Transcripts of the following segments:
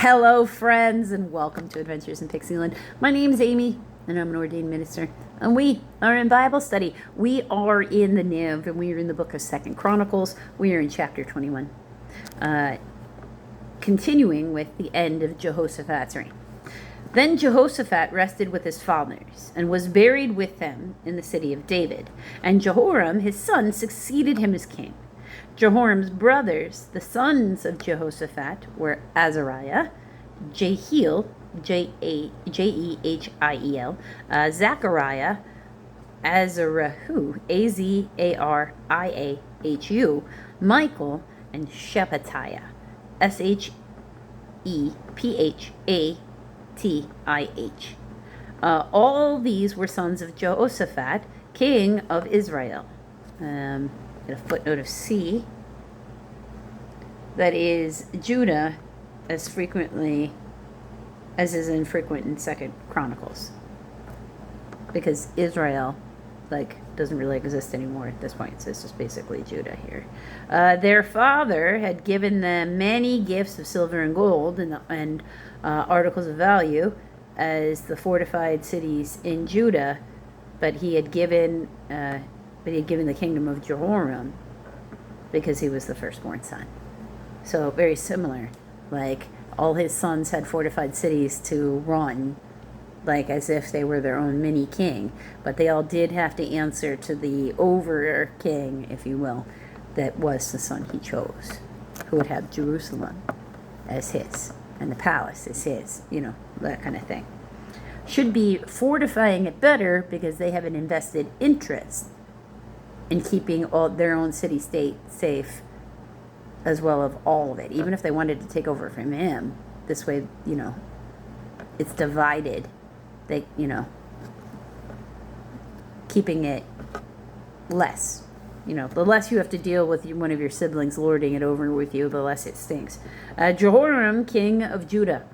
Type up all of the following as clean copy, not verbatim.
Hello, friends, and welcome to Adventures in Pixieland. My name is Amy, and I'm an ordained minister, and we are in Bible study. We are in the NIV, and we are in the book of 2 Chronicles. We are in chapter 21, continuing with the end of Jehoshaphat's reign. Then Jehoshaphat rested with his fathers, and was buried with them in the city of David. And Jehoram, his son, succeeded him as king. Jehoram's brothers, the sons of Jehoshaphat, were Azariah, Jehiel, Jehiel, Zechariah, Azarahu, Azariahu, Michael, and Shephatiah, Shephatih. All these were sons of Jehoshaphat, king of Israel. A footnote of C, that is Judah as frequently as is infrequent in 2 Chronicles, because Israel doesn't really exist anymore at this point, so it's just basically Judah here. Their father had given them many gifts of silver and gold and articles of value as the fortified cities in Judah, but he had given the kingdom of Jehoram because he was the firstborn son. So very similar. All his sons had fortified cities to run, as if they were their own mini king. But they all did have to answer to the over king, if you will, that was the son he chose, who would have Jerusalem as his, and the palace as his, that kind of thing. Should be fortifying it better because they have an invested interest in keeping all their own city-state safe, as well of all of it. Even if they wanted to take over from him, this way, it's divided. They, keeping it less. The less you have to deal with one of your siblings lording it over with you, the less it stinks. Jehoram, king of Judah.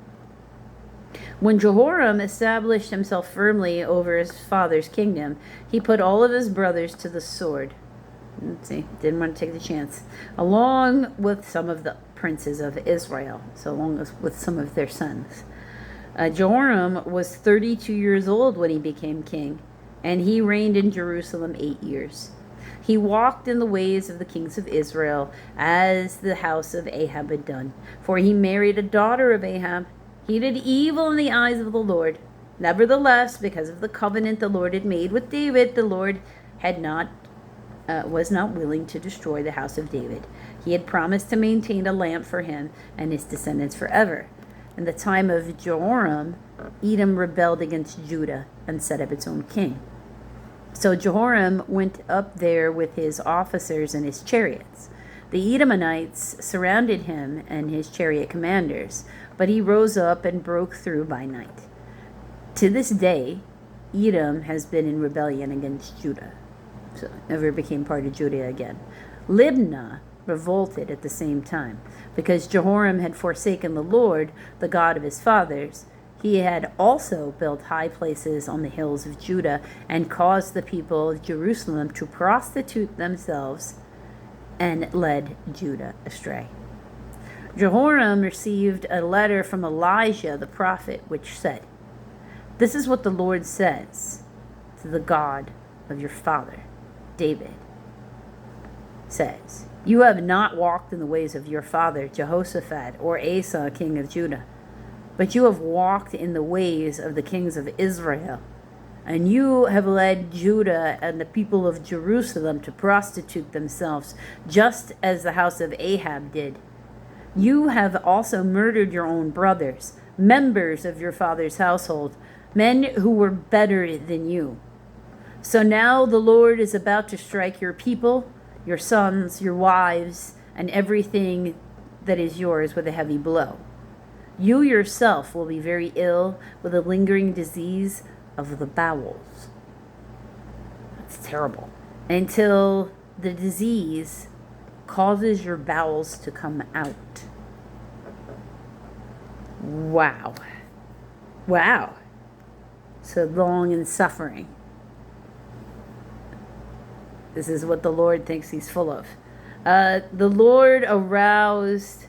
When Jehoram established himself firmly over his father's kingdom, he put all of his brothers to the sword. Didn't want to take the chance. Along with some of the princes of Israel, so along with some of their sons. Jehoram was 32 years old when he became king, and he reigned in Jerusalem 8 years. He walked in the ways of the kings of Israel, as the house of Ahab had done, for he married a daughter of Ahab. He did evil in the eyes of the Lord. Nevertheless, because of the covenant the Lord had made with David, the Lord was not willing to destroy the house of David. He had promised to maintain a lamp for him and his descendants forever. In the time of Jehoram, Edom rebelled against Judah and set up its own king. So Jehoram went up there with his officers and his chariots. The Edomites surrounded him and his chariot commanders, but he rose up and broke through by night. To this day, Edom has been in rebellion against Judah, so it never became part of Judah again. Libnah revolted at the same time, because Jehoram had forsaken the Lord, the God of his fathers. He had also built high places on the hills of Judah and caused the people of Jerusalem to prostitute themselves and led Judah astray. Jehoram received a letter from Elijah the prophet, which said, "This is what the Lord says to the God of your father, David. Says, you have not walked in the ways of your father Jehoshaphat or Asa, king of Judah, but you have walked in the ways of the kings of Israel. And you have led Judah and the people of Jerusalem to prostitute themselves, just as the house of Ahab did. You have also murdered your own brothers, members of your father's household, men who were better than you. So now the Lord is about to strike your people, your sons, your wives, and everything that is yours with a heavy blow. You yourself will be very ill with a lingering disease of the bowels." That's terrible. "Until the disease causes your bowels to come out." Wow. So long in suffering. This is what the Lord thinks he's full of. The Lord aroused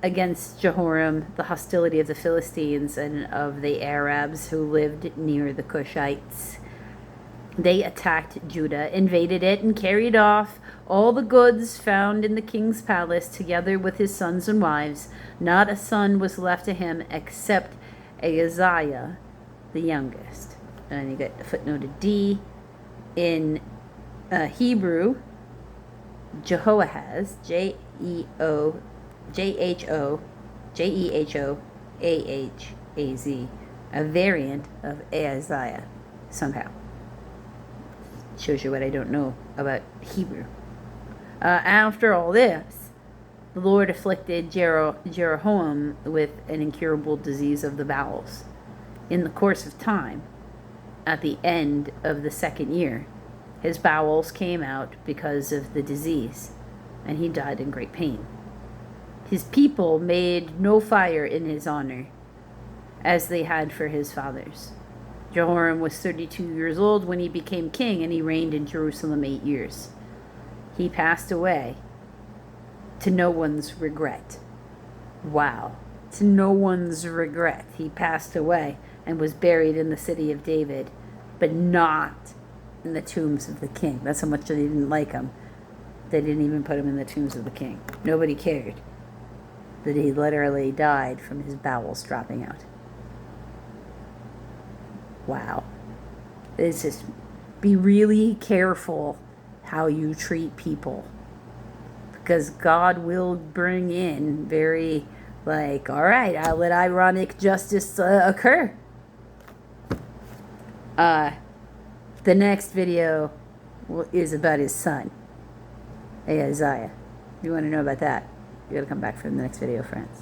against Jehoram the hostility of the Philistines and of the Arabs who lived near the Cushites. They attacked Judah, invaded it, and carried off all the goods found in the king's palace, together with his sons and wives. Not a son was left to him except Ahaziah, the youngest. And you get a footnoted D. In Hebrew, Jehoahaz, Jehoahaz, a variant of Ahaziah, somehow. Shows you what I don't know about Hebrew. After all this, the Lord afflicted Jehoram with an incurable disease of the bowels. In the course of time, at the end of the second year, his bowels came out because of the disease, and he died in great pain. His people made no fire in his honor, as they had for his fathers. Jehoram was 32 years old when he became king, and he reigned in Jerusalem 8 years. He passed away to no one's regret. Wow. To no one's regret. He passed away and was buried in the city of David, but not in the tombs of the king. That's how much they didn't like him. They didn't even put him in the tombs of the king. Nobody cared that he literally died from his bowels dropping out. Wow. It's just, be really careful how you treat people, because God will bring in very, like, all right, I'll let ironic justice occur. The next video is about his son, Ahaziah. If you want to know about that, you got to come back for the next video, friends.